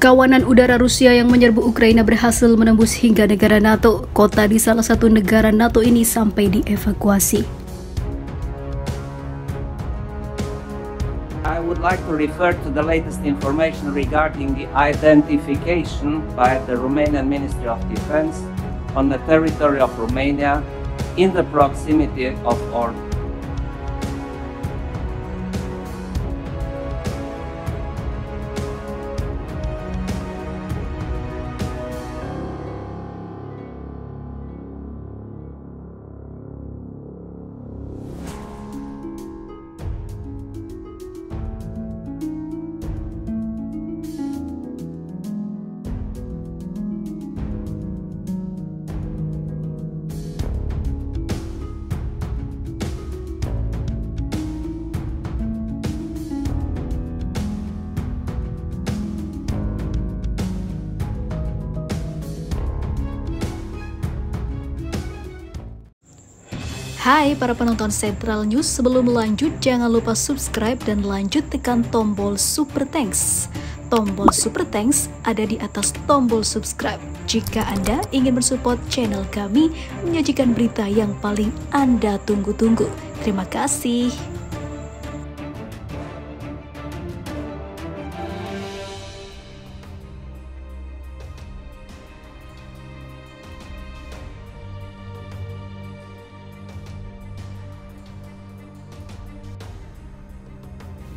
Kawanan udara Rusia yang menyerbu Ukraina berhasil menembus hingga negara NATO. Kota di salah satu negara NATO ini sampai dievakuasi. I would like to refer to the latest information regarding the identification by the Romanian Ministry of Defense on the territory of Romania in the proximity of Orb. Hai para penonton Central News, sebelum lanjut jangan lupa subscribe dan lanjut tekan tombol Super Thanks. Tombol Super Thanks ada di atas tombol subscribe. Jika Anda ingin mensupport channel kami menyajikan berita yang paling Anda tunggu-tunggu. Terima kasih.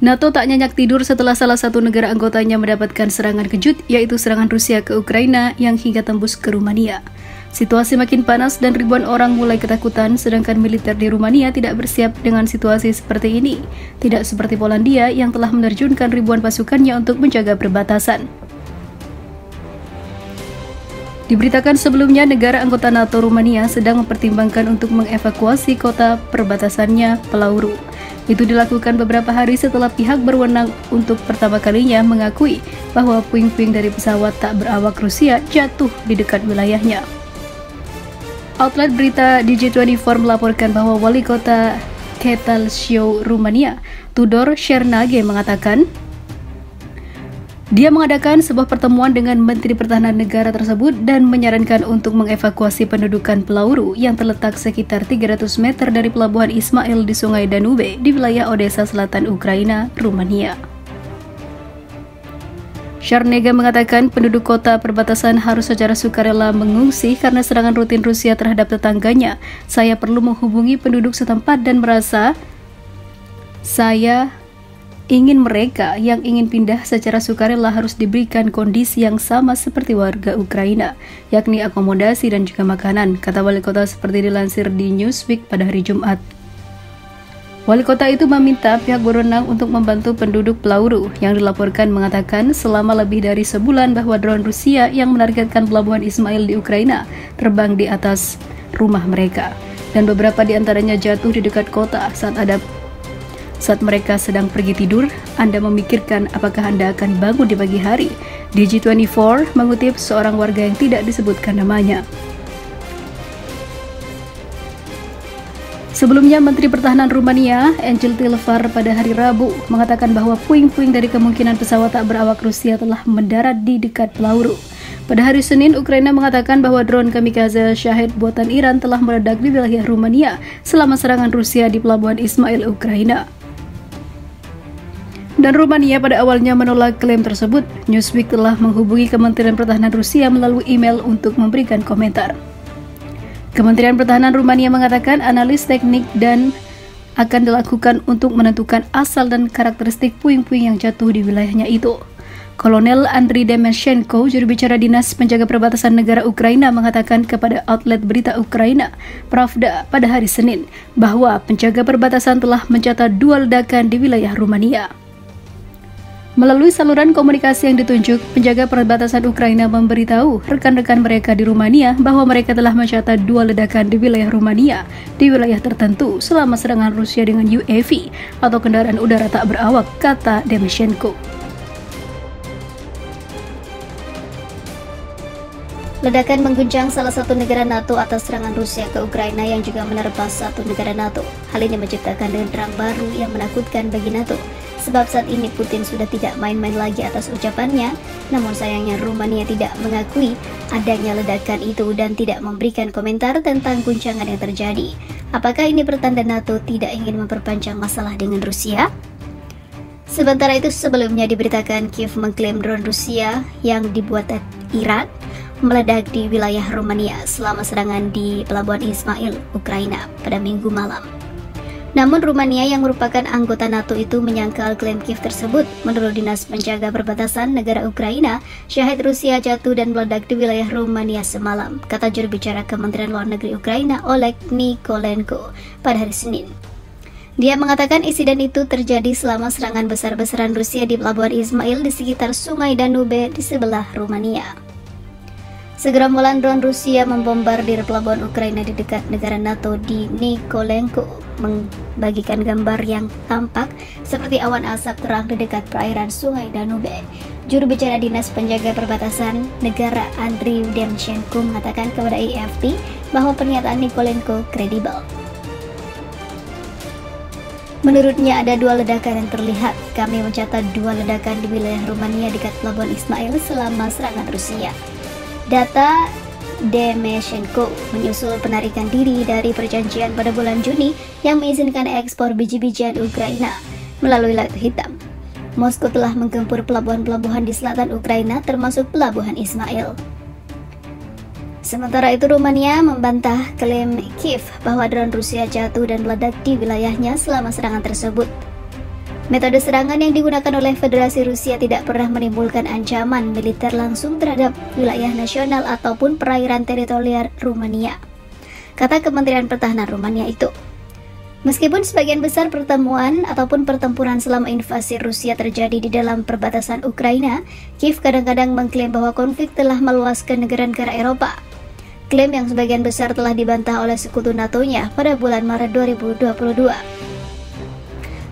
NATO tak nyenyak tidur setelah salah satu negara anggotanya mendapatkan serangan kejut, yaitu serangan Rusia ke Ukraina yang hingga tembus ke Rumania. Situasi makin panas dan ribuan orang mulai ketakutan, sedangkan militer di Rumania tidak bersiap dengan situasi seperti ini. Tidak seperti Polandia yang telah menerjunkan ribuan pasukannya untuk menjaga perbatasan. Diberitakan sebelumnya, negara anggota NATO Rumania sedang mempertimbangkan untuk mengevakuasi kota perbatasannya Palauru. Itu dilakukan beberapa hari setelah pihak berwenang untuk pertama kalinya mengakui bahwa puing-puing dari pesawat tak berawak Rusia jatuh di dekat wilayahnya. Outlet berita Digi24 melaporkan bahwa wali kota Ketalshio, Rumania, Tudor Shernage mengatakan dia mengadakan sebuah pertemuan dengan Menteri Pertahanan negara tersebut dan menyarankan untuk mengevakuasi pendudukan Palauru yang terletak sekitar 300 meter dari pelabuhan Ismail di Sungai Danube di wilayah Odessa Selatan Ukraina, Rumania. Shernage mengatakan penduduk kota perbatasan harus secara sukarela mengungsi karena serangan rutin Rusia terhadap tetangganya. Saya perlu menghubungi penduduk setempat dan merasa saya ingin mereka yang ingin pindah secara sukarela harus diberikan kondisi yang sama seperti warga Ukraina, yakni akomodasi dan juga makanan, kata wali kota seperti dilansir di Newsweek pada hari Jumat. Wali kota itu meminta pihak berwenang untuk membantu penduduk Palauru yang dilaporkan mengatakan selama lebih dari sebulan bahwa drone Rusia yang menargetkan pelabuhan Ismail di Ukraina terbang di atas rumah mereka, dan beberapa di antaranya jatuh di dekat kota saat mereka sedang pergi tidur. Anda memikirkan apakah Anda akan bangun di pagi hari? Digi24 mengutip seorang warga yang tidak disebutkan namanya. Sebelumnya, Menteri Pertahanan Rumania, Angel Tilvar, pada hari Rabu mengatakan bahwa puing-puing dari kemungkinan pesawat tak berawak Rusia telah mendarat di dekat Palauru. Pada hari Senin, Ukraina mengatakan bahwa drone kamikaze Shahed buatan Iran telah meledak di wilayah Rumania selama serangan Rusia di pelabuhan Ismail, Ukraina. Dan Rumania pada awalnya menolak klaim tersebut. Newsweek telah menghubungi Kementerian Pertahanan Rusia melalui email untuk memberikan komentar. Kementerian Pertahanan Rumania mengatakan analis teknik dan akan dilakukan untuk menentukan asal dan karakteristik puing-puing yang jatuh di wilayahnya itu. Kolonel Andriy Demeshenko, juru bicara Dinas Penjaga Perbatasan Negara Ukraina, mengatakan kepada outlet berita Ukraina, Pravda, pada hari Senin, bahwa penjaga perbatasan telah mencatat 2 ledakan di wilayah Rumania. Melalui saluran komunikasi yang ditunjuk, penjaga perbatasan Ukraina memberitahu rekan-rekan mereka di Rumania bahwa mereka telah mencatat 2 ledakan di wilayah Rumania di wilayah tertentu selama serangan Rusia dengan UAV atau kendaraan udara tak berawak, kata Demeshenko. Ledakan mengguncang salah satu negara NATO atas serangan Rusia ke Ukraina yang juga menerpa satu negara NATO. Hal ini menciptakan derang baru yang menakutkan bagi NATO. sebab saat ini Putin sudah tidak main-main lagi atas ucapannya. Namun sayangnya Rumania tidak mengakui adanya ledakan itu dan tidak memberikan komentar tentang guncangan yang terjadi. Apakah ini pertanda NATO tidak ingin memperpanjang masalah dengan Rusia? Sementara itu, sebelumnya diberitakan Kiev mengklaim drone Rusia yang dibuat Iran meledak di wilayah Rumania selama serangan di Pelabuhan Ismail, Ukraina pada Minggu malam. Namun Rumania yang merupakan anggota NATO itu menyangkal klaim Kiev tersebut. Menurut Dinas Penjaga Perbatasan Negara Ukraina, syahid Rusia jatuh dan meledak di wilayah Rumania semalam, kata juru bicara Kementerian Luar Negeri Ukraina Oleg Nikolenko pada hari Senin. Dia mengatakan insiden itu terjadi selama serangan besar-besaran Rusia di Pelabuhan Ismail di sekitar Sungai Danube di sebelah Rumania. Segerombolan drone Rusia membombardir pelabuhan Ukraina di dekat negara NATO di Nikolenko membagikan gambar yang tampak seperti awan asap terang di dekat perairan Sungai Danube. Juru bicara Dinas Penjaga Perbatasan Negara Andriy Demchenko mengatakan kepada AFP bahwa pernyataan Nikolenko kredibel. Menurutnya ada 2 ledakan yang terlihat. Kami mencatat 2 ledakan di wilayah Rumania dekat pelabuhan Ismail selama serangan Rusia. Data Demchenko menyusul penarikan diri dari perjanjian pada bulan Juni yang mengizinkan ekspor biji-bijian Ukraina melalui Laut Hitam. Moskow telah menggempur pelabuhan-pelabuhan di selatan Ukraina termasuk pelabuhan Ismail. Sementara itu Rumania membantah klaim Kiev bahwa drone Rusia jatuh dan meledak di wilayahnya selama serangan tersebut. Metode serangan yang digunakan oleh Federasi Rusia tidak pernah menimbulkan ancaman militer langsung terhadap wilayah nasional ataupun perairan teritorial Rumania, kata Kementerian Pertahanan Rumania itu. Meskipun sebagian besar pertemuan ataupun pertempuran selama invasi Rusia terjadi di dalam perbatasan Ukraina, Kiev kadang-kadang mengklaim bahwa konflik telah meluas ke negara-negara Eropa. Klaim yang sebagian besar telah dibantah oleh sekutu NATO-nya pada bulan Maret 2022.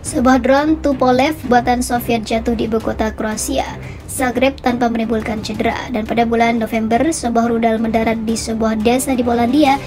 Sebuah drone Tupolev buatan Soviet jatuh di ibu kota Kroasia, Zagreb, tanpa menimbulkan cedera, dan pada bulan November sebuah rudal mendarat di sebuah desa di Polandia